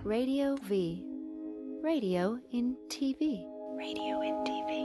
Radio V. Radio in TV. Radio in TV.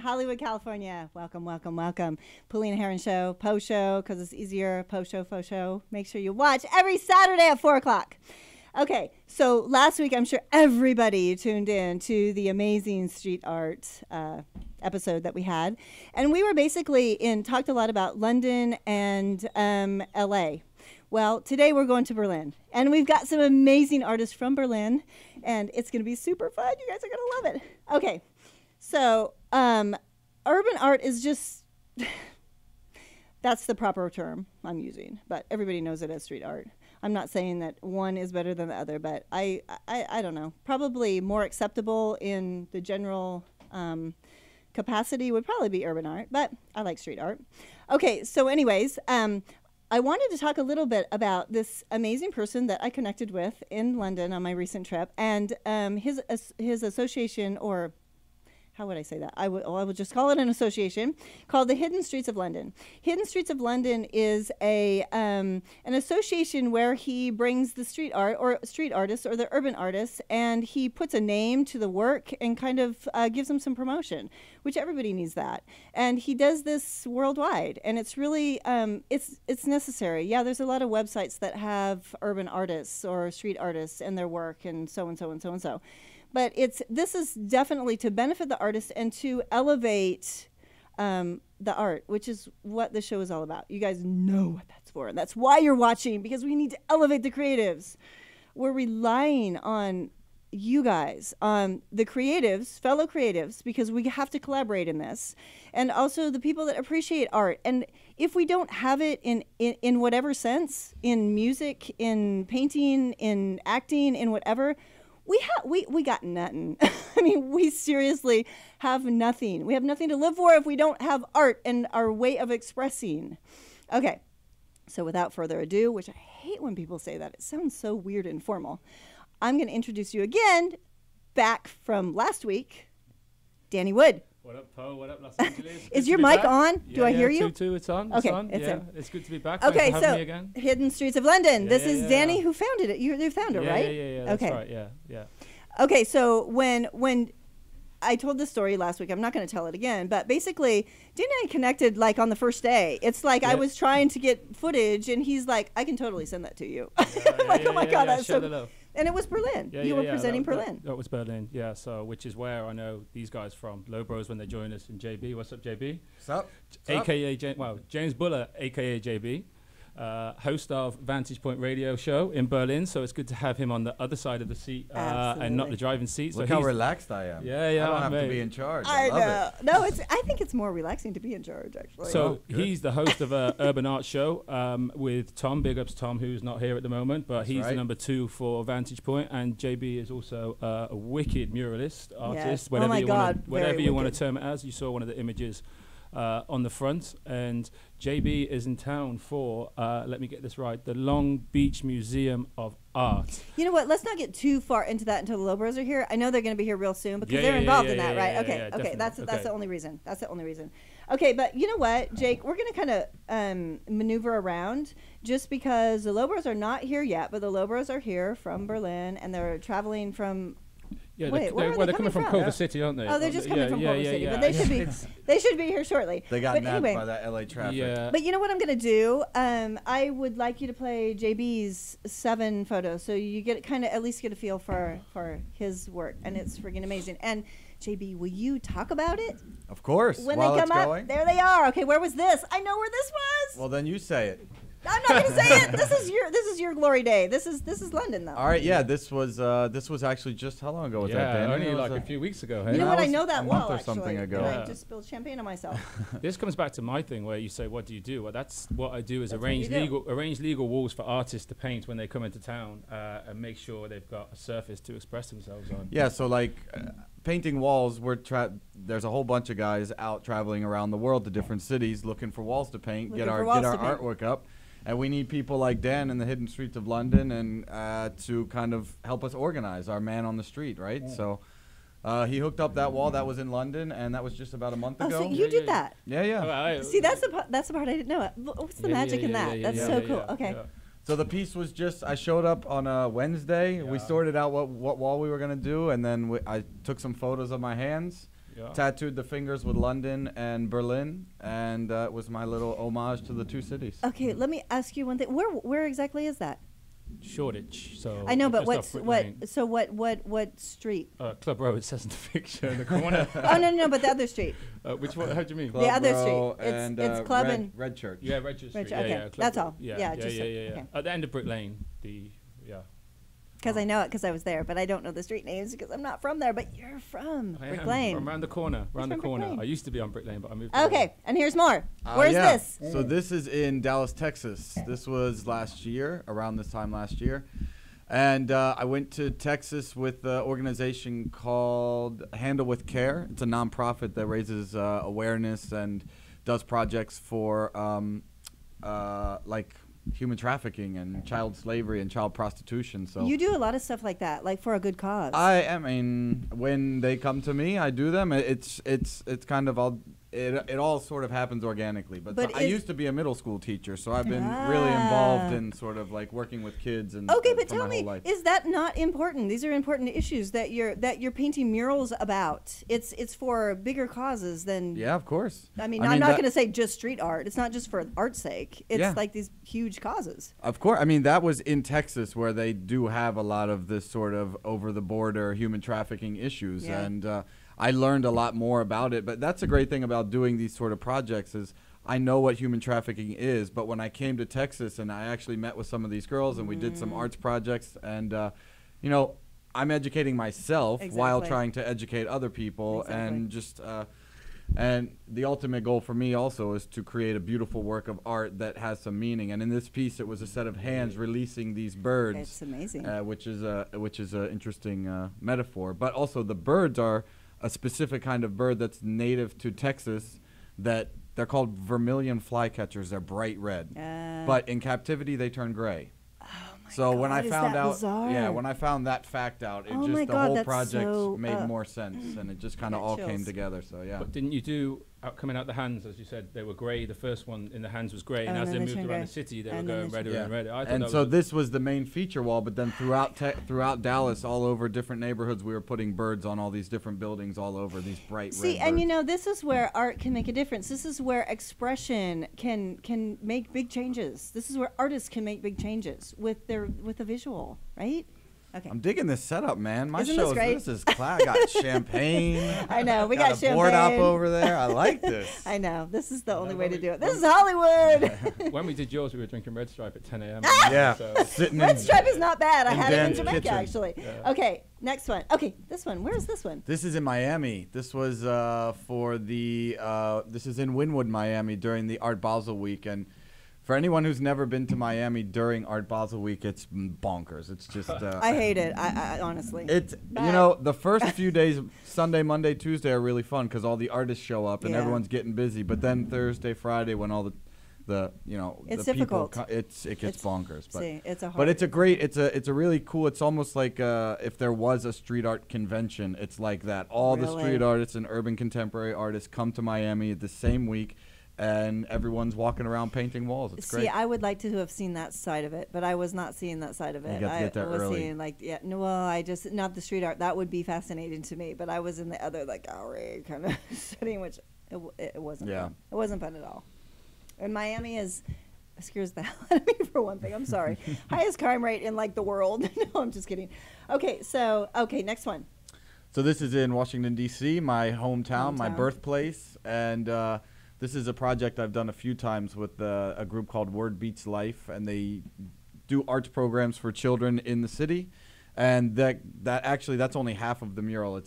Hollywood, California. Welcome, welcome, welcome. Polina Hryn Show, PO SHO, because it's easier. PO SHO, PO SHO. Make sure you watch every Saturday at 4 o'clock. Okay, so last week, I'm sure everybody tuned in to the amazing street art episode that we had. And we were basically talked a lot about London and LA. Well, today we're going to Berlin. And we've got some amazing artists from Berlin. And it's going to be super fun. You guys are going to love it. Okay, so urban art is just, that's the proper term I'm using, but everybody knows it as street art. I'm not saying that one is better than the other, but I don't know. Probably more acceptable in the general capacity would probably be urban art, but I like street art. Okay, so anyways, I wanted to talk a little bit about this amazing person that I connected with in London on my recent trip, and his association, or how would I say that? I would just call it an association called the Hidden Streets of London. Hidden Streets of London is an association where he brings the street art or street artists or the urban artists, and he puts a name to the work and kind of gives them some promotion, which everybody needs that. And he does this worldwide, and it's really it's necessary. Yeah, there's a lot of websites that have urban artists or street artists and their work, and so and so and so and so. But this is definitely to benefit the artist and to elevate the art, which is what the show is all about. You guys know what that's for, and that's why you're watching, because we need to elevate the creatives. We're relying on you guys, on the creatives, fellow creatives, because we have to collaborate in this, and also the people that appreciate art. And if we don't have it in whatever sense, in music, in painting, in acting, in whatever, we got nothing. I mean, we seriously have nothing. We have nothing to live for if we don't have art and our way of expressing. Okay, so without further ado, which I hate when people say that. It sounds so weird and formal. I'm going to introduce you again, back from last week, Danny Wood. What up, Po? What up, Los Angeles? Is your mic on? Yeah, Do I hear you? It's on. Okay, it's on. it's yeah, in. It's good to be back. Okay, Thanks for having so me again. Hidden Streets of London. Yeah, This is Danny who founded it. You're the founder, right? Yeah. Okay. That's right. Yeah. Okay, so when I told this story last week, I'm not going to tell it again, but basically, Danny and I connected like on the first day. It's like I was trying to get footage, and he's like, "I can totally send that to you." I'm like, "Oh my God, that's so." And it was Berlin. You were presenting Berlin. That was Berlin. Yeah. So, which is where I know these guys from. Low Bros when they join us, and JB. What's up, JB? What's up? AKA James Bullough, AKA JB. Host of Vantage Point radio show in Berlin, so it's good to have him on the other side of the seat and not the driving seat. Look how relaxed I am. Yeah, I don't have to be in charge. I love it. No, I think it's more relaxing to be in charge, actually. So he's the host of a urban art show with Tom. Big ups Tom, who's not here at the moment, but he's the number 2 for Vantage Point, and JB is also a wicked muralist artist. Yes. Whatever you want to term it as. You saw one of the images on the front, and JB is in town for let me get this right, the Long Beach Museum of Art. You know what, let's not get too far into that until the Low Bros are here. I know they're going to be here real soon because they're involved in that, right? Okay, that's the only reason. Okay, but you know what, Jake, we're going to kind of maneuver around just because the Low Bros are not here yet, but the Low Bros are here from Berlin, and they're traveling from Yeah, Wait, where are they're they coming from from? Culver City, aren't they? Oh, they're just coming from Culver City, but they should be here shortly. They got but nabbed anyway, by that LA traffic. Yeah. But you know what I'm gonna do? I would like you to play JB's 7 photos, so you get kind of at least get a feel for his work, and it's freaking amazing. And JB, will you talk about it? Of course. When while they come it's up, going. there they are. Okay, where was this? I know where this was. Well, then you say it. I'm not gonna say it. This is your glory day. This is London though. All right, yeah. This was actually just how long ago was that? Dan? Only like a few weeks ago. You know what? I know a that month well, or something actually. ago. And I just spilled champagne on myself. This comes back to my thing where you say, what do you do? Well, that's what I do is That's arrange what you legal walls for artists to paint when they come into town and make sure they've got a surface to express themselves on. Yeah, so like painting walls, there's a whole bunch of guys out traveling around the world to different cities looking for walls to paint, get our artwork up. And we need people like Dan in the hidden streets of London and to kind of help us organize our man on the street, right? Yeah. So he hooked up that wall that was in London, and that was just about a month ago. Oh, so you did that? Yeah. See, that's the part I didn't know. What's the magic in that? That's so cool. Okay. Yeah. So the piece was just, I showed up on a Wednesday. Yeah. We sorted out what wall we were going to do, and then I took some photos of my hands. Yeah. Tattooed the fingers with London and Berlin, and it was my little homage to the 2 cities. Okay, let me ask you one thing. Where exactly is that? Shoreditch. So I know, but what street? Club Row. It says in the picture in the corner. Oh no, but the other street. Which one? How do you mean? Club the other Row street. And, it's Club Red, and Red Church. Yeah, Red Church. Street. Okay, yeah, that's all. Yeah. Okay. At the end of Brick Lane. Because I know it because I was there, but I don't know the street names because I'm not from there. But you're from Brick Lane. I'm around the corner. I used to be on Brick Lane, but I moved. Okay, and here's more. Where's this? So this is in Dallas, Texas. This was last year, around this time last year. And I went to Texas with an organization called Handle with Care. It's a nonprofit that raises awareness and does projects for like human trafficking and child slavery and child prostitution. So you do a lot of stuff like that, like for a good cause. I mean, when they come to me, I do them. It's kind of it all sort of happens organically. But so I used to be a middle school teacher, so I've been really involved in sort of like working with kids and okay. But tell me, is that not important? These are important issues that you're painting murals about. It's for bigger causes than. Yeah, of course. I mean I'm not going to say just street art. It's not just for art's sake. It's like these huge causes. Of course. I mean, that was in Texas where they do have a lot of this sort of over the border human trafficking issues, and I learned a lot more about it. But that's a great thing about doing these sort of projects is I know what human trafficking is, but when I came to Texas and I actually met with some of these girls and we did some arts projects, and you know, I'm educating myself while trying to educate other people, and just and the ultimate goal for me also is to create a beautiful work of art that has some meaning. And in this piece, it was a set of hands releasing these birds. It's amazing. Which is a interesting metaphor. But also the birds are a specific kind of bird that's native to Texas that they're called vermilion flycatchers. They're bright red. But in captivity, they turn gray. So when I found out, when I found that fact out, it just the whole project made more sense, and it just kind of all came together. So yeah. But didn't you do coming out the hands, as you said, they were grey. The first one in the hands was grey, and as they moved around the city, they were going redder and redder. And so this was the main feature wall, but then throughout Dallas, all over different neighborhoods, we were putting birds on all these different buildings all over these bright red and birds. you know, this is where art can make a difference. This is where expression can make big changes. This is where artists can make big changes with a visual, right? Okay. I'm digging this setup, man. My Isn't show this great? This is I got champagne. I know. We got a champagne. board op over there. I like this. I know. This is the only way to do it. This is Hollywood. When we did yours, we were drinking Red Stripe at 10 a.m. Yeah. So. Red Stripe is not bad. I had it in Jamaica, kitchen. actually. Yeah. Okay. Next one. Okay. This one. Where is this one? This is in Miami. This was for the this is in Wynwood, Miami during the Art Basel week. And for anyone who's never been to Miami during Art Basel week, it's bonkers. It's just I hate it. I honestly. It's you know, the first few days, Sunday, Monday, Tuesday are really fun because all the artists show up and everyone's getting busy. But then Thursday, Friday, when all the you know it's the difficult. people it gets bonkers. But it's a hard. But it's a great. It's a really cool. It's almost like if there was a street art convention, it's like that. All the street artists and urban contemporary artists come to Miami the same week. and everyone's walking around painting walls. It's great. See, I would like to have seen that side of it, but I was not seeing that side of it. You got to get there early. Seeing I just not the street art. That would be fascinating to me, but I was in the other gallery kind of setting, which it wasn't. Yeah. Fun. It wasn't fun at all. And Miami scares the hell out of me for one thing. I'm sorry. Highest crime rate in the world. No, I'm just kidding. Okay, next one. So this is in Washington, D.C., my hometown, my birthplace, and this is a project I've done a few times with a group called Word Beats Life, and they do arts programs for children in the city. And that's only half of the mural.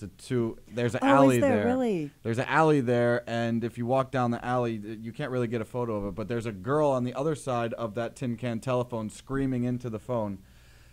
There's an alley there. Really? There's an alley there, and if you walk down the alley, you can't really get a photo of it, but there's a girl on the other side of that tin can telephone screaming into the phone.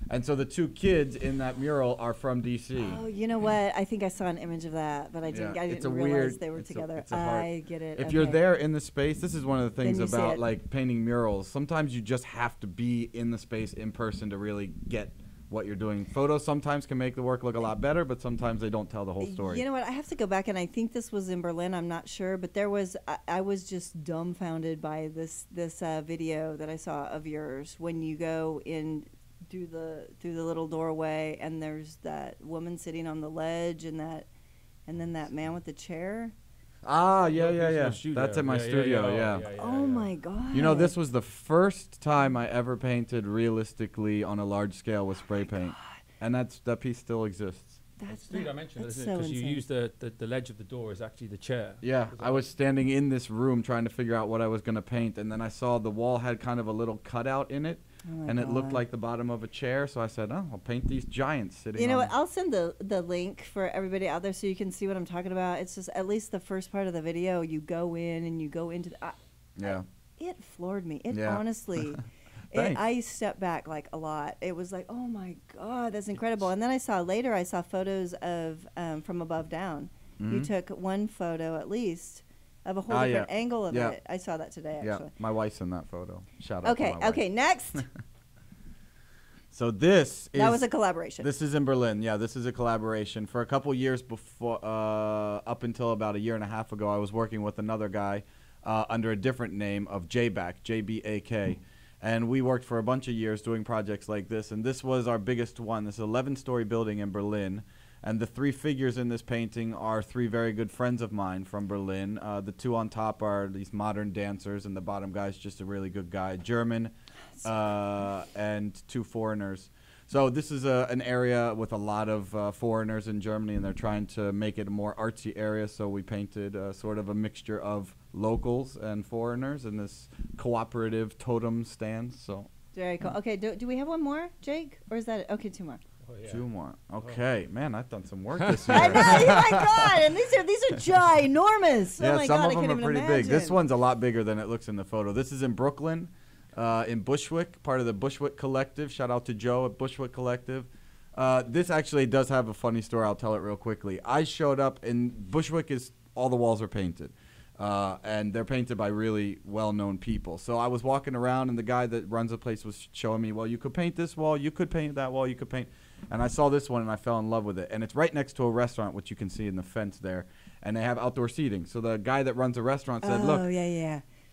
And so the two kids in that mural are from D.C. Oh, you know what? I think I saw an image of that, but I didn't realize they were together. I get it. If you're there in the space, this is one of the things about painting murals. Sometimes you just have to be in the space in person to really get what you're doing. Photos sometimes can make the work look a lot better, but sometimes they don't tell the whole story. You know what? I have to go back, and I think this was in Berlin. I'm not sure, but I was just dumbfounded by this video that I saw of yours when you go in through the little doorway, and there's that woman sitting on the ledge, and then that man with the chair. Ah, yeah. That's at my studio, yeah. Oh my God. You know, this was the first time I ever painted realistically on a large scale with spray paint. And that piece still exists. That's I mentioned, isn't it? Because you use the ledge of the door is actually the chair. Yeah, I was standing in this room trying to figure out what I was going to paint, and then I saw the wall had kind of a little cutout in it. And it looked like the bottom of a chair, so I said, I'll paint these giants sitting on. You know what? I'll send the link for everybody out there so you can see what I'm talking about. It's just at least the first part of the video, you go in and you go into the... it floored me. It honestly... I stepped back a lot. It was oh my God, that's incredible. And then I saw photos of from above down. Mm-hmm. You took one photo at least of a whole different angle of it. I saw that today, actually. Yeah, my wife's in that photo. Shout out to my wife. Okay, next. So that was a collaboration. This is in Berlin. Yeah, this is a collaboration. For a couple years before, up until about a year and a half ago, I was working with another guy under a different name of JBAK, J-B-A-K. And we worked for a bunch of years doing projects like this. And this was our biggest one. This is an 11-story building in Berlin. And the three figures in this painting are three very good friends of mine from Berlin. The two on top are these modern dancers, and the bottom guy's just a really good guy, German, and two foreigners. So this is an area with a lot of foreigners in Germany, and they're trying to make it a more artsy area. So we painted sort of a mixture of locals and foreigners in this cooperative totem stand. So very cool. Okay, do we have one more, Jake, or is that it? Okay, two more. Oh, yeah. Two more. Okay, man, I've done some work this year. I know, oh my God, and these are ginormous. Yeah, oh my some God, of them are pretty imagine. big. This one's a lot bigger than it looks in the photo. This is in Brooklyn, in Bushwick, part of the Bushwick Collective. Shout out to Joe at Bushwick Collective. This actually does have a funny story. I'll tell it real quickly. I showed up, and Bushwick all the walls are painted. And they're painted by really well-known people. So I was walking around, and the guy that runs the place was showing me, well, you could paint this wall, you could paint that wall, you could paint. And I saw this one, and I fell in love with it. And it's right next to a restaurant, which you can see in the fence there. And they have outdoor seating. So the guy that runs the restaurant said, look,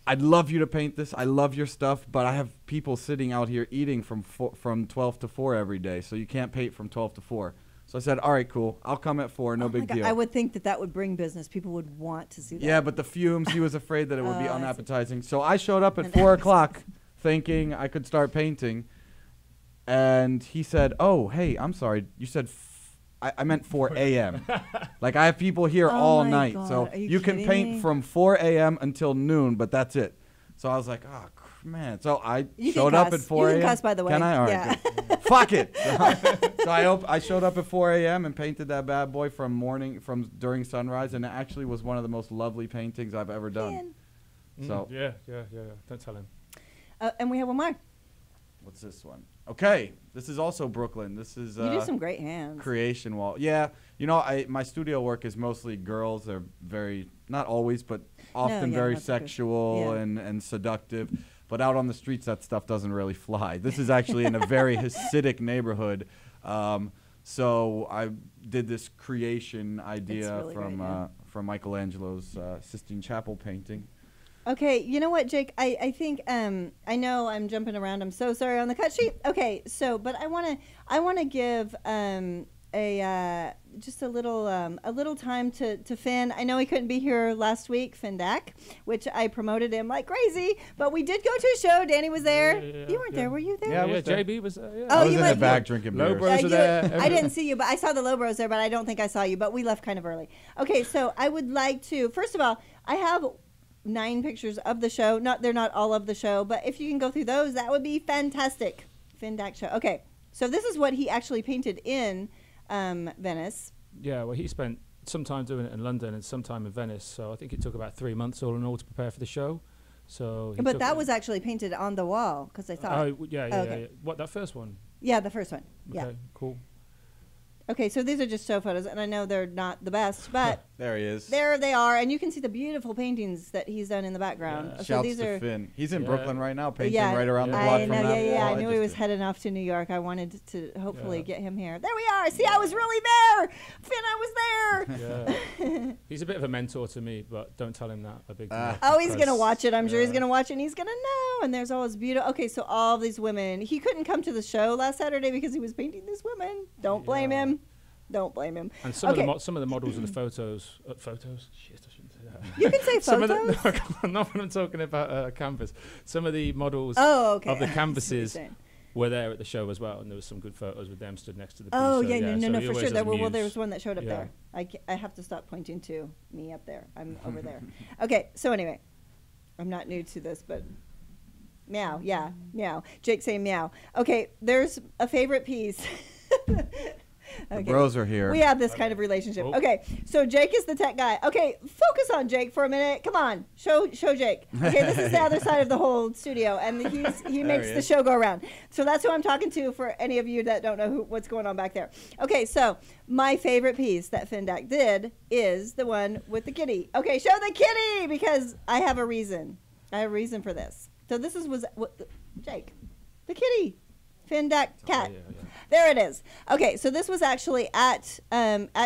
I'd love you to paint this. I love your stuff, but I have people sitting out here eating from 12 to 4 every day, so you can't paint from 12 to 4. So I said, all right, cool. I'll come at 4. No big deal. I would think that would bring business. People would want to see that. Yeah, but the fumes, he was afraid that it would be unappetizing. So I showed up at 4 o'clock thinking I could start painting. And he said, oh, hey, I'm sorry. You said I meant 4 a.m. Like, I have people here all night. God. So you can paint from 4 a.m. until noon, but that's it. So I was like, oh, man. So I showed up at 4 a.m. You can cuss, by the way. Can I? All right, good. Fuck it. So I showed up at 4 a.m. and painted that bad boy from during sunrise, and it actually was one of the most lovely paintings I've ever done. So yeah. Don't tell him. And we have one more. What's this one? Okay, this is also Brooklyn. This is you do some great hands. Creation wall. Yeah, you know, my studio work is mostly girls. They're very, not always, but often very sexual and seductive. But out on the streets, that stuff doesn't really fly. This is actually in a very Hasidic neighborhood. So I did this creation idea really from Michelangelo's Sistine Chapel painting. Okay, you know what, Jake? I think I know I'm jumping around. I'm so sorry on the cut sheet. Okay, so but I wanna give just a little time to Finn. I know he couldn't be here last week, Fin DAC, which I promoted him like crazy. But we did go to a show. Danny was there. You weren't there, were you there? Yeah, JB was there. Yeah. Oh, I was you in the might back drinking beer. Low Bros were there. I didn't see you, but I saw the Low Bros there, but I don't think I saw you. But we left kind of early. Okay, so I would like to, first of all, I have 9 pictures of the show. They're not all of the show, but if you can go through those, that would be fantastic. Fin DAC show. Okay, so this is what he actually painted in Venice. Yeah, well, he spent some time doing it in London and some time in Venice. So I think it took about 3 months all in all to prepare for the show. So, but that was actually painted on the wall because I thought. Oh yeah. What, that first one? Yeah, the first one. Okay, Yeah. cool. Okay, so these are just show photos, and I know they're not the best, but there he is. there they are, and you can see the beautiful paintings that he's done in the background. Yeah. So Shouts these to are. Finn. He's in Brooklyn right now, painting Yeah, right around the yeah. block I from know, that yeah. wall. I knew he was just- heading off to New York. I wanted to hopefully Yeah. get him here. There we are. See, I was really there. Finn, I was there. Yeah. He's a bit of a mentor to me, but don't tell him that. A big. Oh, he's going to watch it. I'm sure he's Yeah. going to watch it, and he's going to know. And there's all this beautiful. Okay, so all of these women. He couldn't come to the show last Saturday because he was painting these women. Don't blame Yeah. him. Don't blame him. And some Okay. some of the models of the photos. Photos? Shit, I shouldn't say that. You can say Some of photos. the, no, not when I'm talking about canvas. Some of the models Oh, okay. of the I see what you're canvases saying. were there at the show as well, and there was some good photos with them stood next to the piece. Oh, so, yeah, so no, he for always sure. has a There muse. was one that showed up Yeah. there. I have to stop pointing to me up there. I'm over there. Okay, so anyway, I'm not new to this, but meow, yeah, meow. Jake saying meow. Okay, there's a favorite piece. The bros are here. We have this kind of relationship. Oh. Okay, so Jake is the tech guy. Okay, focus on Jake for a minute. Come on, show Jake. Okay, this is the other side of the whole studio, and he makes he the is. show go around. So that's who I'm talking to for any of you that don't know what's going on back there. Okay, so my favorite piece that Fin DAC did is the one with the kitty. Okay, show the kitty because I have a reason. I have a reason for this. So this was Jake, the kitty. Fin DAC cat. yeah. There it is. Okay, so this was actually at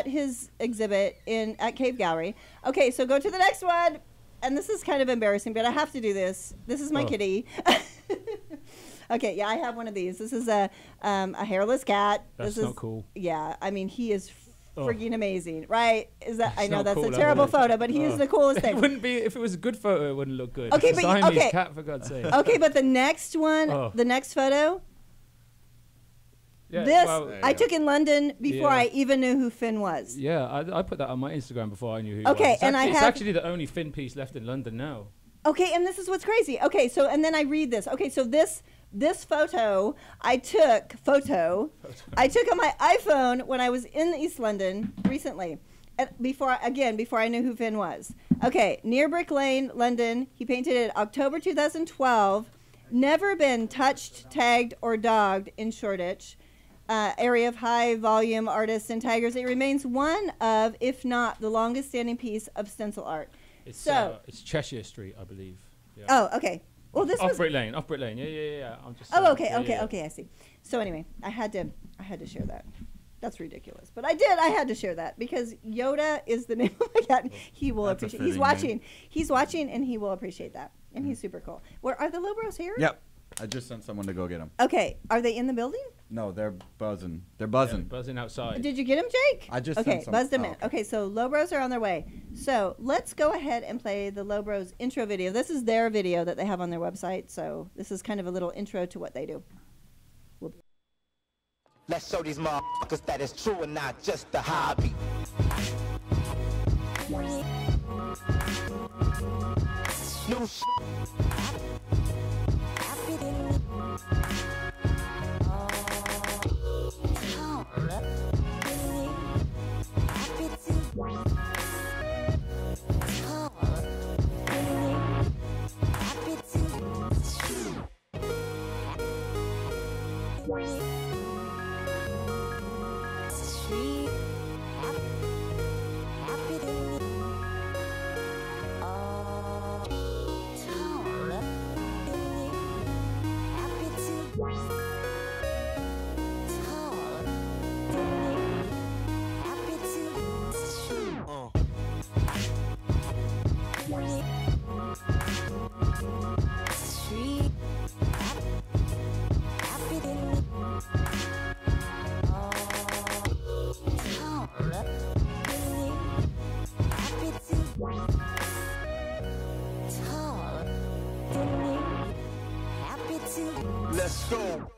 his exhibit at Cave Gallery. Okay, so go to the next one, and this is kind of embarrassing, but I have to do this. This is my kitty. Okay, yeah, I have one of these. This is a hairless cat. That's this not is, cool. Yeah, I mean he is Oh. freaking amazing, right? Is that? I It's know not that's cool, a that terrible would. photo, but he is the coolest It thing. wouldn't be if it was a good photo. It wouldn't look good. Okay, It's a but Siamese okay. cat, for God's sake. Okay, but the next one, Oh. the next photo. Yeah, This well, I took in London before Yeah. I even knew who Finn was. yeah, I put that on my Instagram before I knew who he Okay, was. It's and I actually, it's have- actually the only Finn piece left in London now. Okay, and this is what's crazy. Okay, so and then I read this. Okay, so this photo I took I took on my iPhone when I was in East London recently. Before I knew who Finn was. Okay, near Brick Lane, London. He painted it October 2012. Never been touched, tagged, or dogged in Shoreditch. Area of high volume artists and taggers. It remains one of, if not the longest standing piece of stencil art. It's So- Cheshire Street, I believe. Yeah. Oh, okay. Well, this Off was. Brick Lane. Yeah. I'm just. Oh, saying. okay, Yeah, yeah. okay. I see. So anyway, I had to share that. That's ridiculous, but I did. I had to share that because Yoda is the name of my cat. He will That's a appreciate. He's fitting watching. name. He's watching, and he will appreciate that. And he's super cool. Where are the Lobros here? Yep. I just sent someone to go get them. Okay. Are they in the building? No, they're buzzing. They're Yeah, buzzing. buzzing outside. Did you get them, Jake? I just okay. sent some. Buzzed them Oh, in. okay. Okay, so Lobros are on their way. So let's go ahead and play the Lobros intro video. This is their video that they have on their website. So this is kind of a little intro to what they do. Let's show these motherfuckers that it's true and not just a hobby. New shit. Let's go.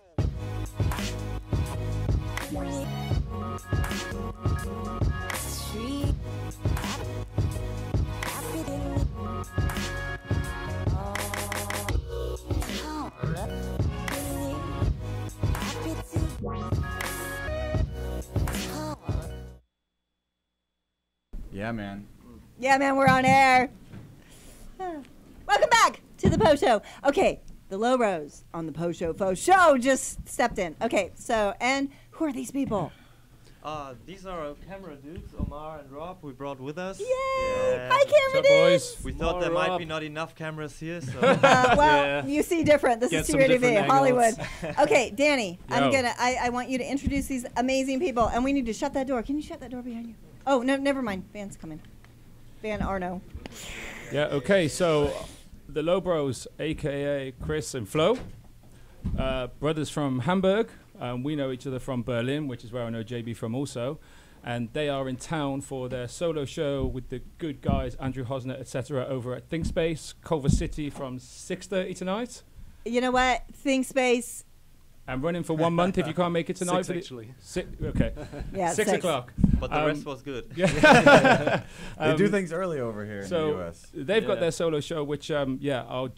Yeah, man. Yeah, man, we're on air. Welcome back to the PO Show. Okay, the Low Rose on the PO Show Faux Show just stepped in. Okay, so, and who are these people? These are our camera dudes, Omar and Rob, we brought with us. Yay! Yeah. Hi, camera What's up, dudes. boys? We thought More there might Rob. be not enough cameras here, so Well, Yeah. you see different. This Get is some TRTV, different Hollywood. angles. Okay, Danny, Yo. I want you to introduce these amazing people, and we need to shut that door. Can you shut that door behind you? Oh, no, never mind. Van's coming. Van Arno. Yeah, okay, so the Low Bros, a.k.a. Chris and Flo, brothers from Hamburg. We know each other from Berlin, which is where I know JB from also. And they are in town for their solo show with the good guys, Andrew Hosner, etc., over at ThinkSpace, Culver City from 6:30 tonight. You know what? ThinkSpace. I'm running for 1 month if you can't make it tonight. 6 actually. Okay. Yeah, 6 o'clock. but the rest was good. Yeah. They do things early over here in the So U.S. they've got Yeah. their solo show, which we'll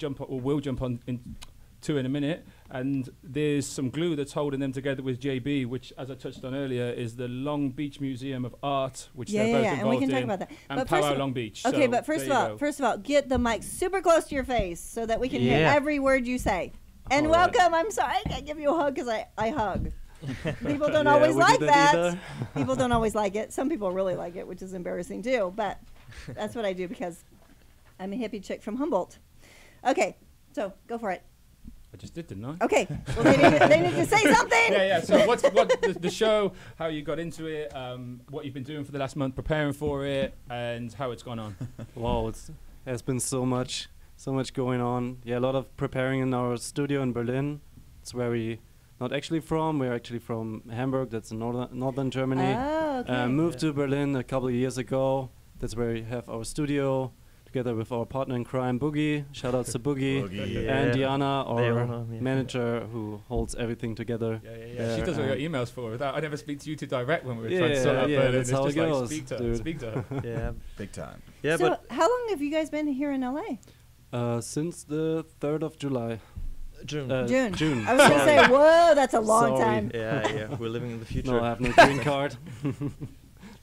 jump on into in a minute. And there's some glue that's holding them together with JB, which, as I touched on earlier, is the Long Beach Museum of Art, which they're both and involved we can talk in, about that. and But Powwow Long Beach. Okay, So but there you go. first of all, get the mic super close to your face so that we can hear Yeah. every word you say. And All right. welcome. I'm sorry, I can't give you a hug because I hug. People don't Yeah, always we do like that that. either. People don't always like it. Some people really like it, which is embarrassing too. But that's what I do because I'm a hippie chick from Humboldt. Okay, so go for it. I just did, didn't I? Okay, well they need to say something. Yeah. So what the show, how you got into it, what you've been doing for the last month, preparing for it, and how it's gone on. Wow, there's been so much going on. Yeah, a lot of preparing in our studio in Berlin. It's where we not actually from. We're actually from Hamburg. That's in northern Germany. Oh, okay. Moved to Berlin a couple of years ago. That's where we have our studio together with our partner in crime, Boogie. Shout out to Boogie. Yeah. And Diana, They our all know me. manager who holds everything together. Yeah. She does all your emails for her. I never speak to you to direct when we were Yeah, trying to sort out yeah, Berlin. that's It's how just it like, goes, speak to her, dude. speak to her. Yeah, Big time. yeah, So but how long have you guys been here in LA? Since the 3rd of July. June. June. I was going to say, whoa, that's a long Sorry. time. yeah, we're living in the future. No, I have no green card.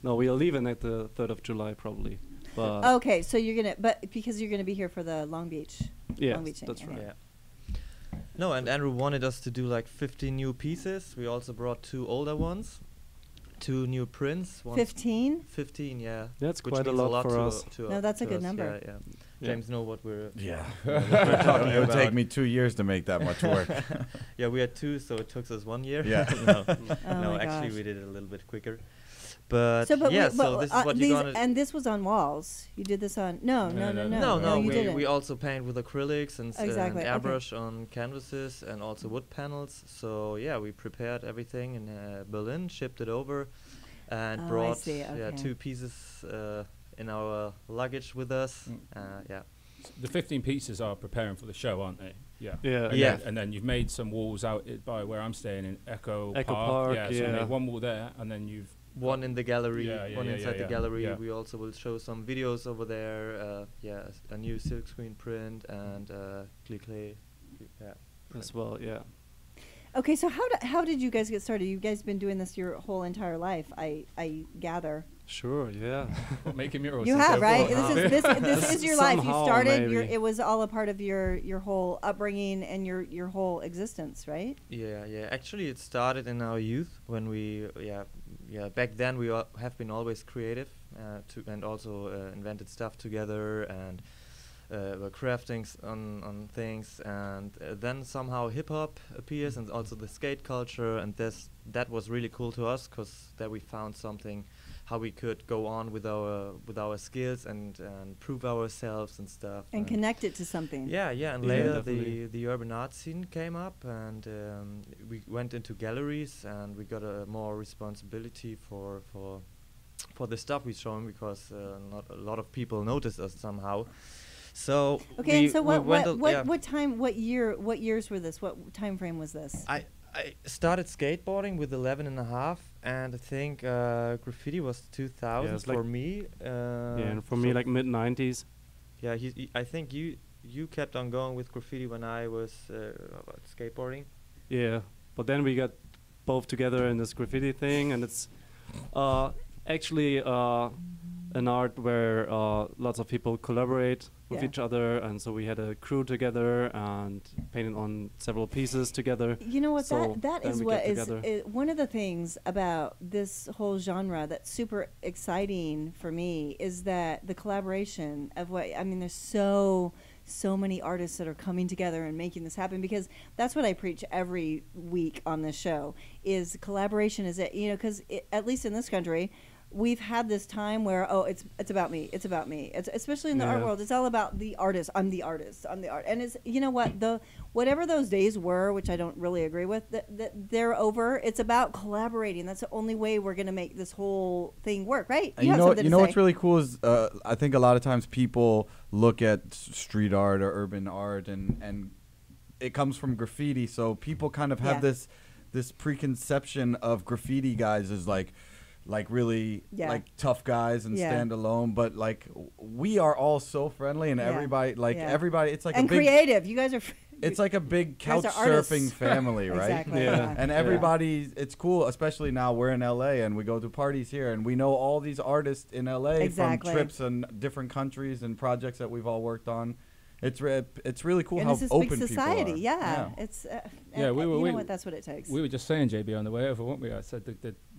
No, we are leaving at the 3rd of July probably. But Okay, so because you're gonna be here for the Long Beach. yes, Long Beach thing, that's yeah. right. Yeah. No, and Andrew wanted us to do like 50 new pieces. We also brought 2 older ones, 2 new prints. 15? 15, yeah. That's which quite a means lot for to us. No, that's a to good us, number. Yeah. Yeah. James know what we're. Yeah. we're talking It would take about. me 2 years to make that much work. Yeah, we had 2, so it took us 1 year. Yeah. no, Oh no my actually gosh. we did it a little bit quicker. But, So, yeah, we- so this is what these, you're gonna. and this was on walls. You did this on no, No, you didn't. we also paint with acrylics and, Exactly, and okay. airbrush on canvases and also wood panels. So yeah, we prepared everything in Berlin, shipped it over, and Oh, I brought see, okay. 2 pieces in our luggage with us. Yeah. The 15 pieces are preparing for the show, aren't they? Yeah. Yeah. And then you've made some walls out by where I'm staying in Echo Echo Park. Park, Yeah. So you yeah. made one wall there, and then you've One in the gallery, Yeah, one yeah, inside yeah, the gallery. yeah. We also will show some videos over there. A new silkscreen print and cliquet. Yeah. As well, yeah. Okay, so how did you guys get started? You guys been doing this your whole entire life, I gather. Sure, yeah. making murals. You since have, they were right? born. This is your life. You Somehow, started. maybe. It was all a part of your whole upbringing and your whole existence, right? Yeah. Actually, it started in our youth when we, back then we have been always creative and also invented stuff together and were crafting on things. And then somehow hip hop appears and also the skate culture, and that was really cool to us because there we found something how we could go on with our skills and prove ourselves and stuff. And connect it to something. Yeah, and Yeah, later definitely. the urban art scene came up, and we went into galleries, and we got a more responsibility for the stuff we showing because not a lot of people noticed us somehow. So Okay, and so we went yeah. what years were this? What time frame was this? I started skateboarding with 11 and a half, and I think graffiti was 2000 it's for like me. and for me, like mid-90s. Yeah, I think you kept on going with graffiti when I was skateboarding. Yeah, but then we got both together in this graffiti thing, and it's actually an art where lots of people collaborate with each other, and so we had a crew together and painted on several pieces together. You know what? So that then is we what get is together. one of the things about this whole genre that's super exciting for me is that the collaboration of what I mean. There's so many artists that are coming together and making this happen, because that's what I preach every week on this show is collaboration. Is it, you know, because at least in this country, we've had this time where it's about me, it's especially in the art world, it's all about the artist. I'm the artist, and it's, you know what, whatever those days were, which I don't really agree with, that they're over. It's about collaborating. That's the only way we're going to make this whole thing work, right? You know what's really cool is I think a lot of times people look at street art or urban art and it comes from graffiti, so people kind of have this preconception of graffiti guys as like really like tough guys and stand alone, but like we are all so friendly and everybody everybody, it's like and a big creative. You guys are it's like a big couch surfing family, right? Exactly. And everybody, it's cool, especially now we're in LA and we go to parties here and we know all these artists in LA from trips and different countries and projects that we've all worked on. It's really cool and how it's this open big society. people are. It's we were. You know what? That's what it takes. We were just saying, JB, on the way over, weren't we? I said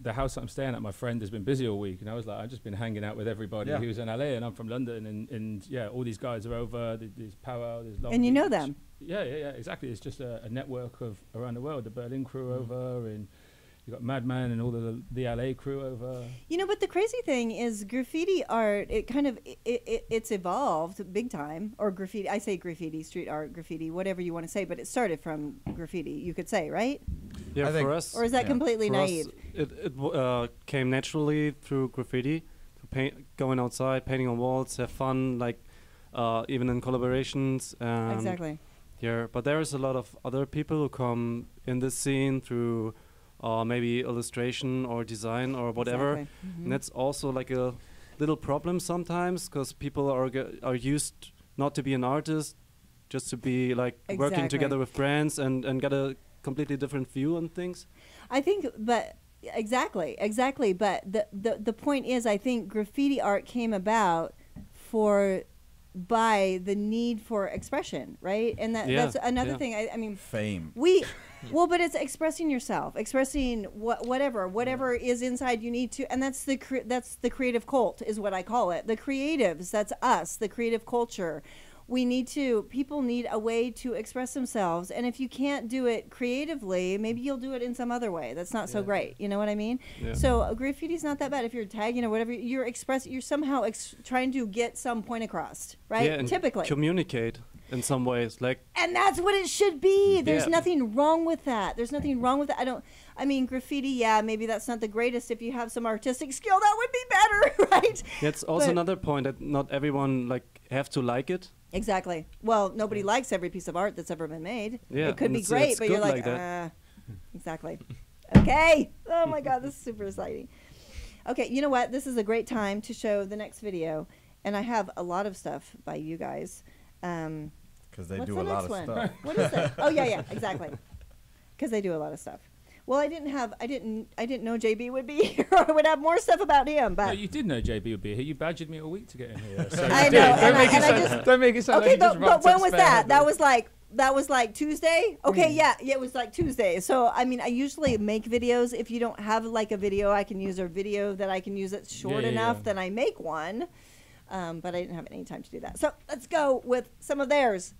the house that I'm staying at, my friend has been busy all week, and I was like, I've just been hanging out with everybody who's in LA, and I'm from London, and all these guys are over. There's Powwow, there's Long and you Beach. know them. Yeah, exactly. It's just a network of around the world. The Berlin crew over, and you got Madman and all the LA crew over. You know, but the crazy thing is graffiti art, it kind of, it's evolved big time. Or graffiti, I say graffiti, street art, graffiti, whatever you want to say, but it started from graffiti, you could say, right? Yeah, for us. Or is that completely naive? It came naturally through graffiti, going outside, painting on walls, have fun, like even in collaborations. Exactly. Yeah, but there is a lot of other people who come in this scene through maybe illustration or design or whatever. Exactly. Mm-hmm. And that's also like a little problem sometimes, because people are used not to be an artist, just to be like working together with brands and get a completely different view on things. I think, but exactly. But the point is, I think graffiti art came about by the need for expression, right? And that's another thing. I mean, fame. But it's expressing yourself, expressing whatever is inside you need to, and that's the creative cult is what I call it. The creatives, that's us, the creative culture. People need a way to express themselves, and if you can't do it creatively, maybe you'll do it in some other way that's not so great. You know what I mean? Yeah. So graffiti's not that bad. If you're tagging or whatever, you're somehow trying to get some point across, right? Yeah, and typically communicate in some ways, and that's what it should be. There's nothing wrong with that. I mean, graffiti, maybe that's not the greatest. If you have some artistic skill, that would be better, right? That's also another point, that not everyone have to like it. Exactly. Well, nobody likes every piece of art that's ever been made. Yeah, it could be great, but you're like exactly. Okay. Oh my God, this is super exciting. Okay, you know what? This is a great time to show the next video, and I have a lot of stuff by you guys. Because they do a lot of stuff. What is that? Oh yeah, exactly. Because they do a lot of stuff. Well, I didn't know JB would be here. I would have more stuff about him. But no, you did know JB would be here. You badgered me all week to get in here. So I know. Don't make it sound okay, like you just but when was that? Heavily. That was like Tuesday? Okay, yeah, it was like Tuesday. So, I mean, I usually make videos. If you don't have like a video I can use, or video that I can use that's short enough, then I make one. But I didn't have any time to do that. So let's go with some of theirs.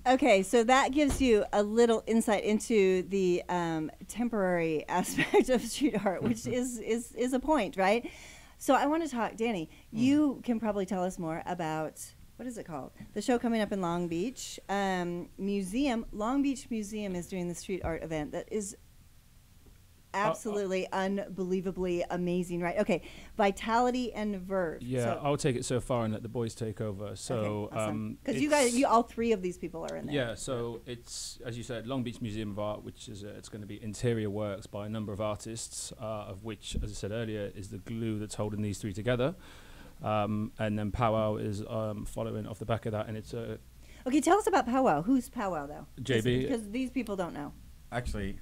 Okay, so that gives you a little insight into the temporary aspect of street art, which is a point, right? So I want to talk, Danny, you can probably tell us more about, what is it called? The show coming up in Long Beach Museum. Long Beach Museum is doing the street art event that is absolutely unbelievably amazing, right? Okay, Vitality and Verve. Yeah, so I'll take it so far and let the boys take over. So, because you guys, all three of these people are in there. Yeah, so it's, as you said, Long Beach Museum of Art, which is it's going to be interior works by a number of artists, of which, as I said earlier, is the glue that's holding these three together. And then Powwow is following off the back of that, and it's a. Okay, tell us about Powwow. Who's Powwow, though? JB. Because these people don't know. Actually,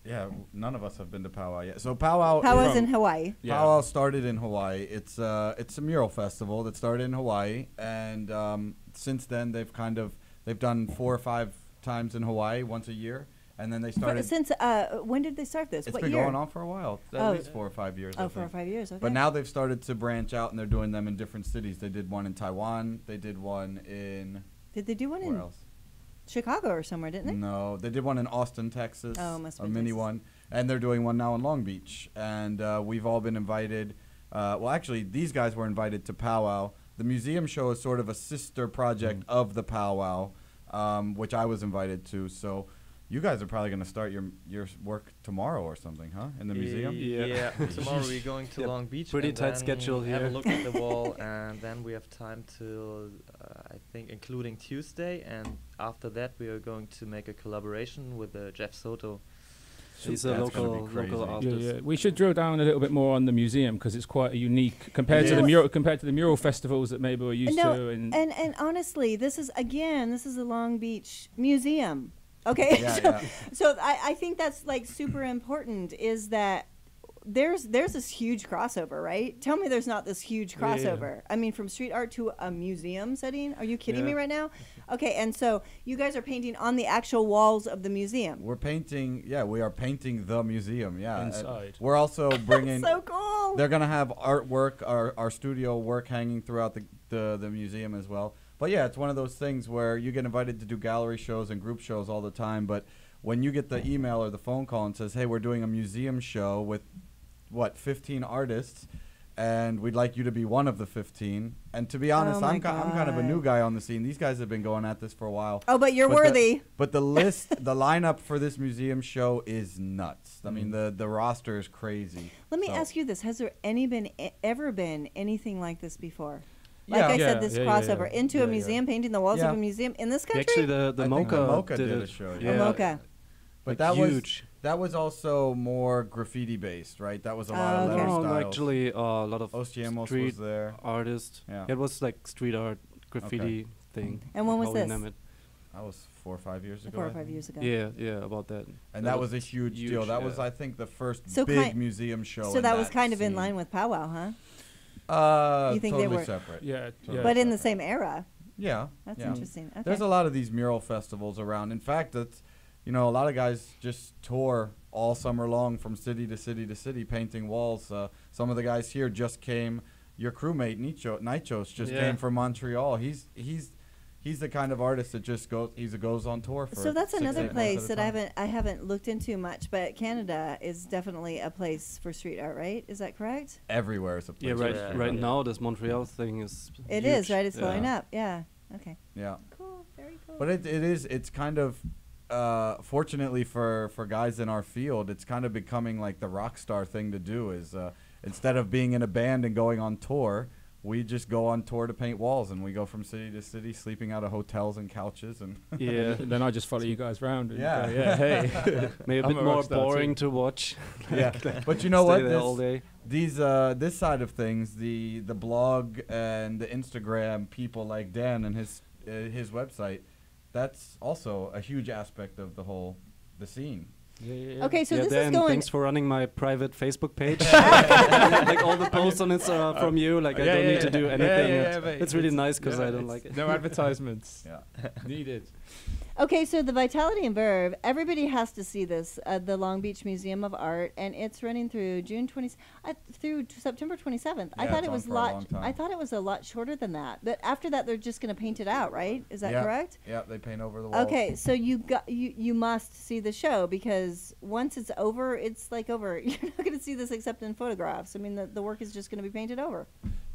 yeah, none of us have been to Powwow yet. So Powwow's in Hawaii. Yeah. Powwow started in Hawaii. It's a mural festival that started in Hawaii, and since then they've done 4 or 5 times in Hawaii, once a year, and then they started. Since when did they start this? It's what been year? going on for a while, at least 4 or 5 years. Oh, 4 or 5 years. Okay. But now they've started to branch out, and they're doing them in different cities. They did one in Taiwan. They did one in. Did they do one where in else? Chicago or somewhere, didn't they? No, they did one in Austin, Texas. Oh, must have a been mini Texas. one, and they're doing one now in Long Beach. And we've all been invited. Well, actually, these guys were invited to Powwow. The museum show is sort of a sister project of the Powwow, which I was invited to. So you guys are probably going to start your work tomorrow or something, huh? In the museum? Yeah. Tomorrow we're going to Long Beach. Pretty and tight then schedule have here. a look at the wall, and then we have time till I think including Tuesday, and after that we are going to make a collaboration with Jeff Soto. He's a That's gonna be local crazy. artist. Yeah. We should drill down a little bit more on the museum because it's quite a unique compared to the mural festivals that maybe we're used to. And honestly, this is a Long Beach Museum. Okay, Yeah, so I think that's like super important. Is that there's this huge crossover, right? Tell me there's not this huge crossover. I mean, from street art to a museum setting. Are you kidding me right now? Okay, and so you guys are painting on the actual walls of the museum. We're painting. Yeah, we are painting the museum. Yeah, Inside. We're also bringing. So cool. They're gonna have artwork, our studio work hanging throughout the museum as well. But yeah, it's one of those things where you get invited to do gallery shows and group shows all the time. But when you get the email or the phone call and says, "Hey, we're doing a museum show with 15 artists, and we'd like you to be one of the 15." And to be honest, I'm kind of a new guy on the scene. These guys have been going at this for a while. Oh, but you're worthy. But the lineup for this museum show is nuts. I mean, the roster is crazy. Let me ask you this: has there ever been anything like this before? Like I said, this crossover into a museum, painting the walls of a museum in this country. Actually, the Mocha did a show. Yeah. Mocha. But like that huge. That was also more graffiti based, right? That was a lot of letter No, styles. actually, a lot of Ostiemos street was there. artists. Yeah. It was like street art, graffiti thing. And when was how we this? name it. That was 4 or 5 years ago. 4 or I 5 think. years ago. Yeah, about that. And that was a huge deal. That was, yeah. I think, the first So big museum show. So in that was kind of in scene. line with Powwow, huh? You think totally they were separate. Yeah, Totally But in the separate. same era. Yeah. That's yeah. interesting. Okay. There's a lot of these mural festivals around. In fact, that's, a lot of guys just tour all summer long from city to city to city painting walls. Some of the guys here just came. Your crewmate Nichos just came from Montreal. He's he's the kind of artist that just goes on tour for. So that's 6, another 8 months place at a that time. I haven't looked into much, but Canada is definitely a place for street art, right? Is that correct? Everywhere is a place. Yeah, right. Yeah. Right Yeah. now, this Montreal thing is. It huge. is, right? It's blowing Yeah. up. Yeah. Okay. Yeah. Cool. Very cool. But it's kind of, fortunately for guys in our field, it's kind of becoming like the rock star thing to do is instead of being in a band and going on tour, we just go on tour to paint walls, and we go from city to city, sleeping out of hotels and couches. And Yeah. Then I just follow you guys around. And Yeah. go, yeah. Hey. Maybe a I'm bit a more rock star boring too. to watch. yeah, but you know Stay what? there all day. This side of things, the blog and the Instagram people like Dan and his website, that's also a huge aspect of the scene. Okay, so Yeah, this Dan, is going. thanks for running my private Facebook page. Like all the posts on it are from you. Like I don't need to do anything. mate. It's really nice because I don't like it. No advertisements Yeah. needed. Okay, so the Vitality and Verve, everybody has to see this, the Long Beach Museum of Art, and it's running through through September 27th. I Yeah, thought it's it on was for a long time. I thought it was a lot shorter than that. But after that, they're just going to paint it out, right? Is that Yeah. correct? Yeah, they paint over the walls. Okay, so you must see the show because once it's over, it's like over. You're not going to see this except in photographs. I mean, the work is just going to be painted over.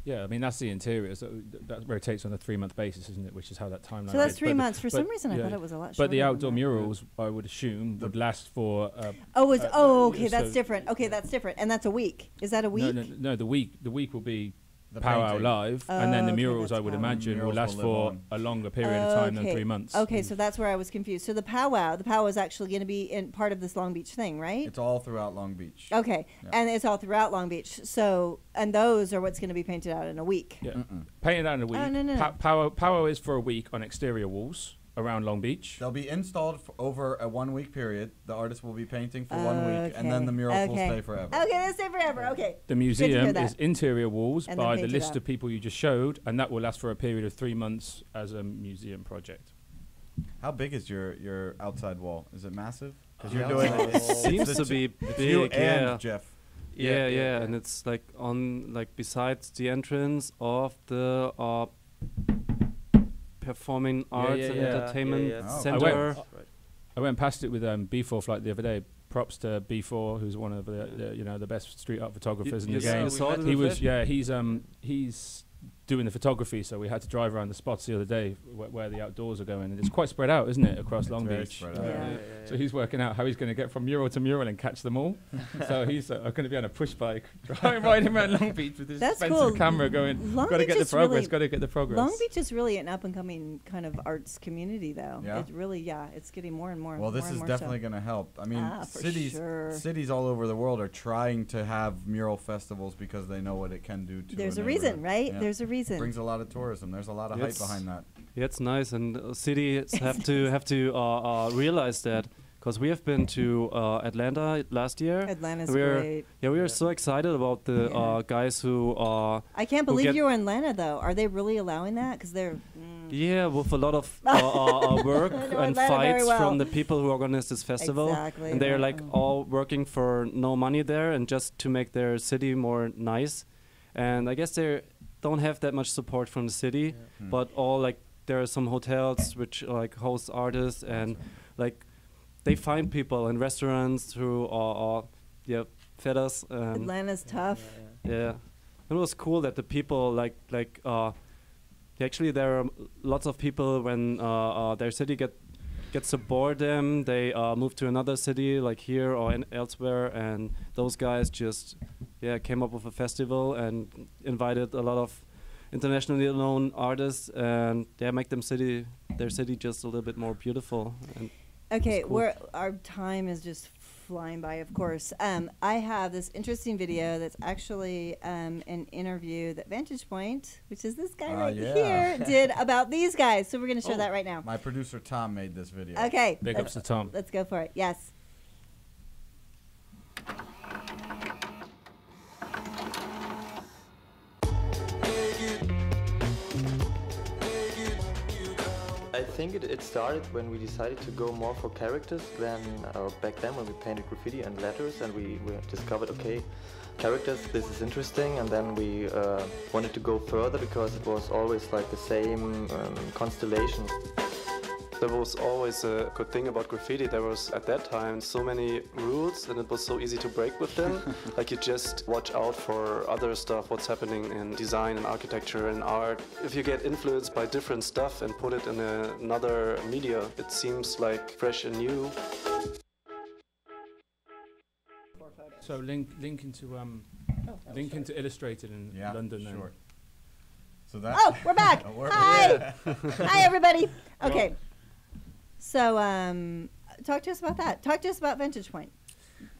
Yeah, I mean that's the interior. So that rotates on a 3-month basis, isn't it? Which is how that timeline. So that's is. 3 But- months. For some but- reason, I yeah. thought it was a lot shorter. But the than outdoor that. murals, I would assume, would last for. Okay, that's so- different. Okay, that's different, and that's a week. Is that a week? No. The week will be The Powwow painting. Live, and then the Okay, murals, that's I would Powwow. imagine, will Murals last will for live on. a longer period of time than 3 months. Okay, so that's where I was confused. So the powwow is actually going to be in part of this Long Beach thing, right? It's all throughout Long Beach. Okay, Yeah. and it's all throughout Long Beach. So, and those are what's going to be painted out in a week. Yeah, painted out in a week. Oh, no. Powwow is for a week on exterior walls around Long Beach. They'll be installed over a 1-week period. The artist will be painting for 1 week, and then the murals will stay forever. Okay, they'll stay forever. Okay. The to hear museum that. is interior walls And then by the painted list up. of people you just showed, and that will last for a period of 3 months as a museum project. How big is your outside wall? Is it massive? Because The you're doing. outside It's wall. Seems the to be it's you big, and yeah. Jeff. Yeah, and it's like on besides the entrance of the performing arts and entertainment Oh. center. I went past it with B4 Flight the other day. Props to B4, who's one of the best street art photographers in You the game. saw it in He the was flesh? he's doing the photography, so we had to drive around the spots the other day where the outdoors are going, and it's quite spread out, isn't it, across Long very Beach? spread out. Yeah. So he's working out how he's going to get from mural to mural and catch them all. So he's going to be on a push bike, riding around Long Beach with his That's expensive cool. camera, going, Long got to Beach get the is progress, really- got to get the progress. Long Beach is really an up and coming kind of arts community, though. Yeah? It really, it's getting more and more. Well, this more and is more definitely so. going to help. I mean, For cities sure. cities all over the world are trying to have mural festivals because they know what it can do to. There's a neighborhood. reason, right? Yeah. There's a reason. Brings a lot of tourism. There's a lot of hype Yes. behind that. Yeah, it's nice, and cities have to realize that because we have been to Atlanta last year. Atlanta's We're- great. Yeah, we are so excited about the Yeah. guys who I can't who believe get- you were in Atlanta, though. Are they really allowing that? Because they're. yeah, with a lot of work I know and Atlanta very fights well. from the people who organize this festival, Exactly. and they're Yeah. like all working for no money there and just to make their city more nice. And I guess they don't have that much support from the city, but there are some hotels which like host artists and like they find people in restaurants who fed us. Atlanta's tough. Yeah, it was cool that the people actually there are lots of people when their city gets to board them, they move to another city like here or elsewhere, and those guys just came up with a festival and invited a lot of internationally known artists and make their city just a little bit more beautiful. And Okay, cool. our time is just flying by, of course. I have this interesting video that's actually an interview that Vantage Point, which is this guy right yeah. here, did about these guys. So we're going to show that right now. My producer Tom made this video. Okay. Big ups to Tom. Let's go for it. Yes. I think it started when we decided to go more for characters than back then when we painted graffiti and letters, and we discovered, okay, characters, this is interesting, and then we wanted to go further because it was always like the same constellation. There was always a good thing about graffiti. There was, at that time, so many rules and it was so easy to break with them. Like, you just watch out for other stuff, what's happening in design and architecture and art. If you get influenced by different stuff and put it in another media, it seems like fresh and new. So link into Illustrated in London. Sure. So that. Oh, we're back. Hi. Hi, everybody. Okay. Well, so, talk to us about that. Talk to us about Vantage Point.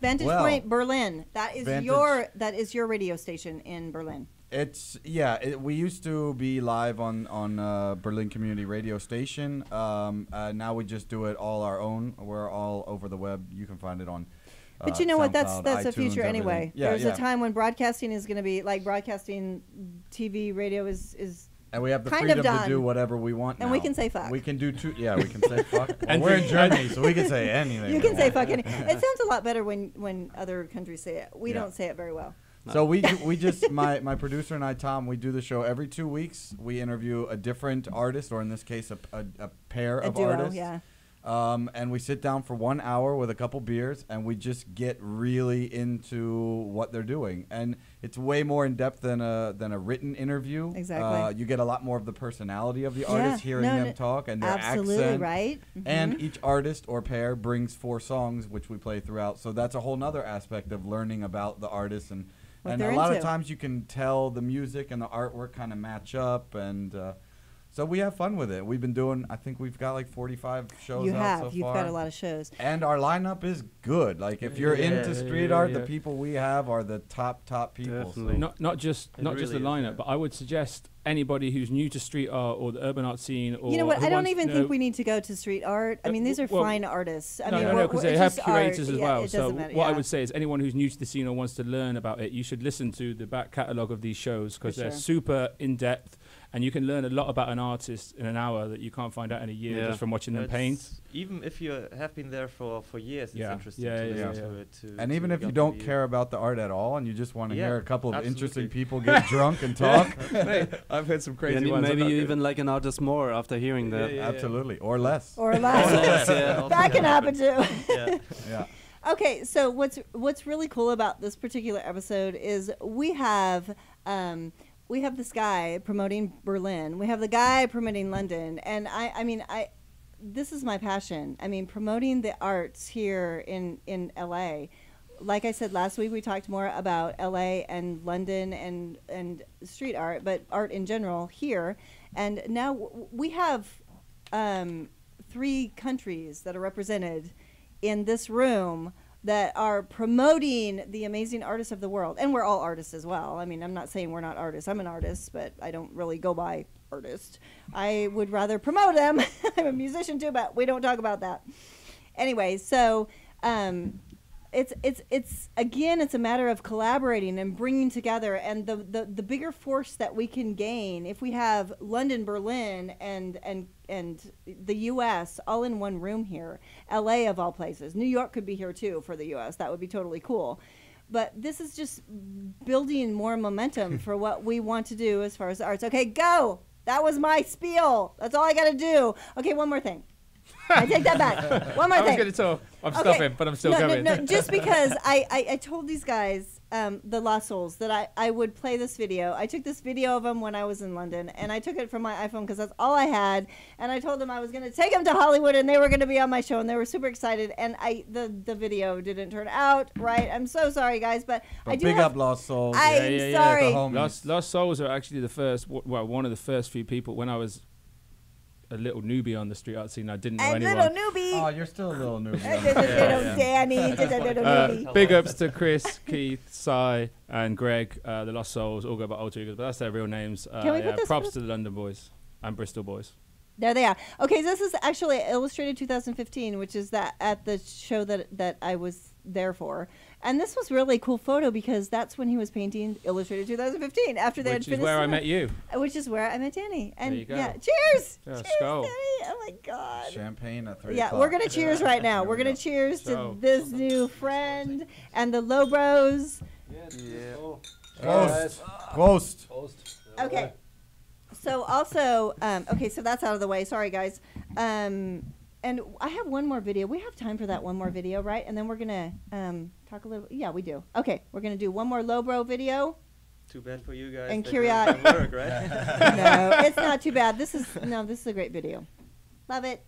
Vantage Point Berlin. That is your radio station in Berlin. It's we used to be live on Berlin Community Radio Station. Now we just do it all our own. We're all over the web. You can find it on. But you know what? That's iTunes, a future anyway. Yeah, There's a time when broadcasting is going to be like broadcasting, TV, radio is. And we have the freedom to do whatever we want now. And we can say fuck. We can do we can say fuck. Well, and we're in Germany, so we can say anything. You can say fuck anything. It sounds a lot better when other countries say it. We don't say it very well. No. So we just my producer and I, Tom, we do the show every 2 weeks. We interview a different artist, or in this case, a pair of duo, artists. Yeah. And we sit down for 1 hour with a couple beers, and we just get really into what they're doing. And it's way more in depth than a written interview. Exactly. You get a lot more of the personality of the artist, hearing them talk and their absolutely accent. Right. Mm-hmm. And each artist or pair brings 4 songs, which we play throughout. So that's a whole nother aspect of learning about the artist. And a lot of times you can tell the music and the artwork kind of match up, and so we have fun with it. We've been doing, I think we've got like 45 shows out so far. You've got a lot of shows. And our lineup is good. Like, if you're into street art, the people we have are the top people. So. Not just the lineup, but I would suggest anybody who's new to street art or the urban art scene. Or you know what? I don't even think we need to go to street art. I mean, these are fine artists. I mean, because they have curators as well. So what I would say is anyone who's new to the scene or wants to learn about it, you should listen to the back catalogue of these shows, because they're super in-depth. And you can learn a lot about an artist in an hour that you can't find out in a year just from watching them paint. Even if you have been there for years, it's interesting to listen to it. And even if you don't care about the art at all and you just want to hear a couple of interesting people get drunk and talk. I've heard some crazy ones. Maybe you even like an artist more after hearing that. Absolutely. Or less. Or less. That can happen too. Yeah. Okay, so what's really cool about this particular episode is we have this guy promoting Berlin. We have the guy promoting London. And I mean, this is my passion. I mean, promoting the arts here in LA. Like I said last week, we talked more about LA and London and street art, but art in general here. And now we have 3 countries that are represented in this room that are promoting the amazing artists of the world. And we're all artists as well. I mean, I'm not saying we're not artists. I'm an artist, but I don't really go by artist. I would rather promote them. I'm a musician too, but we don't talk about that. Anyway, so it's again, it's a matter of collaborating and bringing together, and the bigger force that we can gain if we have London, Berlin, and the U.S. all in one room here. L.A. of all places. New York could be here too for the U.S. That would be totally cool. But this is just building more momentum for what we want to do as far as the arts. Okay, go. That was my spiel. That's all I got to do. Okay, one more thing. I take that back. One more thing. I was going to talk. I'm stopping, but I'm still going. No, just because I told these guys, the Lost Souls, that I would play this video. I took this video of them when I was in London, and I took it from my iPhone because that's all I had. And I told them I was going to take them to Hollywood, and they were going to be on my show, and they were super excited. And the video didn't turn out right. I'm so sorry, guys, but I do big up Lost Souls. I'm sorry. Lost Souls are actually the first, one of the first few people when I was a little newbie on the street art scene. I didn't know anyone. A little newbie. Oh, you're still a little newbie. Danny, just a little newbie. Big ups to Chris, Keith, Cy, and Greg. The Lost Souls all go by alter egos, but that's their real names. Can we put this props to the London boys and Bristol boys. There they are. Okay, this is actually Illustrated 2015, which is that at the show that I was there for. And this was really a cool photo because that's when he was painting Illustrated 2015 after they had finished. Which is where I met you. Which is where I met Danny. And there you go. yeah, cheers! Yeah, cheers, skull. Danny! Oh my God. Champagne at 3 Yeah, o'clock. we're gonna cheers right now. We're gonna cheers to this new friend and the Low Bros. Yeah. Prost. Okay. So also, okay, so that's out of the way. Sorry, guys. And I have one more video. We have time for that one more video, right? And then we're going to talk a little. Yeah, we do. Okay, we're going to do one more Lowbro video. Too bad for you guys. And that Curiosity. doesn't work, right? No, it's not too bad. This is a great video. Love it.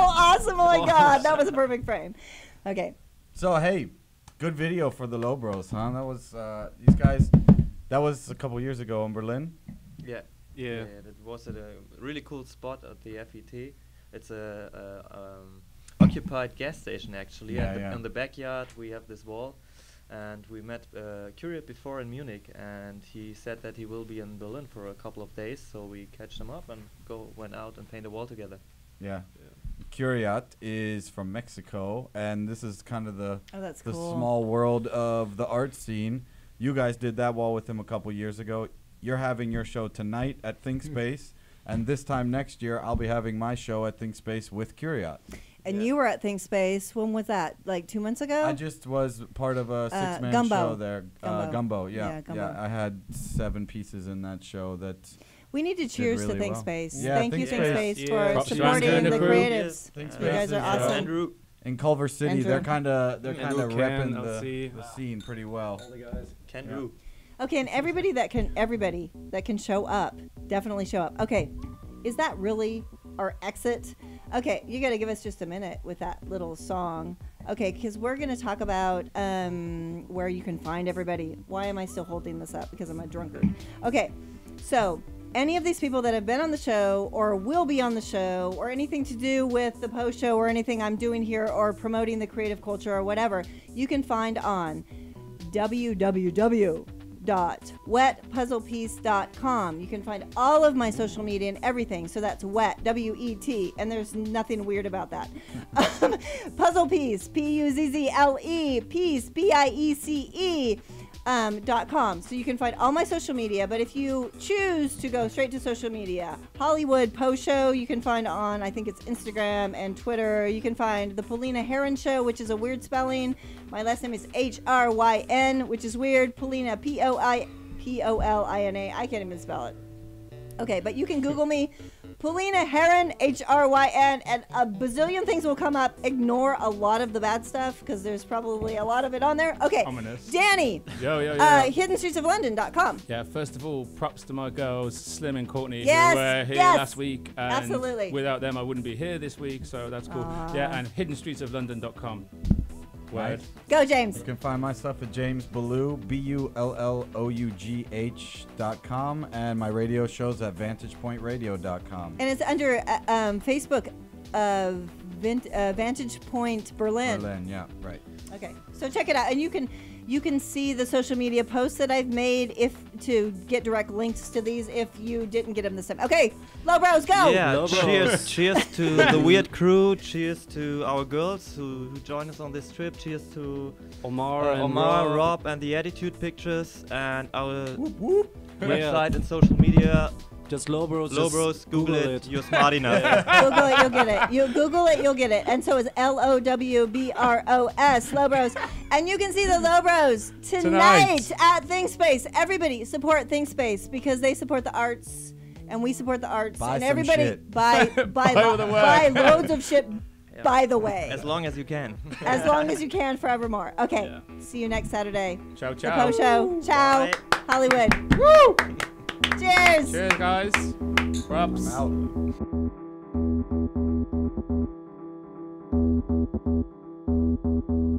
Awesome. Oh my God, that was a perfect frame. Okay. So, hey, good video for the Low Bros, huh? That was, these guys, that was a couple years ago in Berlin. Yeah. Yeah. That was at a really cool spot at the FET. It's a occupied gas station, actually. Yeah, In the backyard, we have this wall. And we met Curiat before in Munich, and he said that he will be in Berlin for a couple of days. So we catched him up and went out and painted a wall together. Yeah. Curiat is from Mexico, and this is kind of the cool. small world of the art scene. You guys did that wall with him a couple years ago. You're having your show tonight at Think Space, and this time next year I'll be having my show at Think Space with Curiat. And you were at Think Space. When was that? Like 2 months ago? I just was part of a six-man Gumbo. show there. Gumbo, Yeah, Gumbo. yeah. I had 7 pieces in that show that. We need to cheers really to Think well. Space. Yeah, Thank you, Think Space, for Props to supporting Andrew the and the crew. creatives. Think You guys Space are is, awesome. Andrew. In Culver City, Andrew. they're kind of Andrew repping Ken, the scene pretty well. Kendrew. Okay, and everybody that can show up, definitely show up. Okay, is that really our exit? Okay, you got to give us just a minute with that little song. Okay, because we're going to talk about where you can find everybody. Why am I still holding this up? Because I'm a drunkard. Okay, so any of these people that have been on the show or will be on the show or anything to do with the post show or anything I'm doing here or promoting the creative culture or whatever, you can find on www.POSHO.com. www.wetpuzzlepiece.com. You can find all of my social media and everything. So that's wet, W-E-T, and there's nothing weird about that. Puzzle Piece, P-U-Z-Z-L-E, Piece, P-I-E-C-E. .com. So you can find all my social media, but if you choose to go straight to social media, Hollywood PO Show, you can find on, I think it's Instagram and Twitter. You can find the Polina Hryn Show, which is a weird spelling. My last name is H-R-Y-N, which is weird. Polina, P-O-L-I-N-A. I can't even spell it. Okay, but you can Google me, Polina Hryn, H-R-Y-N, and a bazillion things will come up. Ignore a lot of the bad stuff because there's probably a lot of it on there. Okay, Ominous. Danny, Yo. hiddenstreetsoflondon.com. Yeah, first of all, props to my girls, Slim and Courtney, Yes, who were here yes, last week. And absolutely. Without them, I wouldn't be here this week, so that's cool. Yeah, and hiddenstreetsoflondon.com. Word. Go, James. You can find my stuff at James Bullough, BULLOUGH.com, and my radio shows at VantagePointRadio.com. And it's under Facebook, Vantage Point Berlin. Berlin, yeah, right. Okay, so check it out, and you can see the social media posts that I've made to get direct links to these if you didn't get them this time. Okay, low bros, go. Yeah, cheers to the weird crew. Cheers to our girls who joined us on this trip. Cheers to Omar, Rob, and the Attitude Pictures, and our website and social media. Just low bros. Google it. You're smart enough. Google it, you'll get it. You Google it, you'll get it. And so is LOWBROS, Low Bros. And you can see the Low Bros tonight at ThinkSpace. Everybody support ThinkSpace because they support the arts and we support the arts. Buy and some everybody shit. buy loads of shit. Yeah. By the way. As long as you can. As long as you can, forevermore. Okay. Yeah. See you next Saturday. Ciao, The ciao. PO Show. Ciao. Bye. Hollywood. Woo! Cheers. Cheers, guys. Props. I'm out.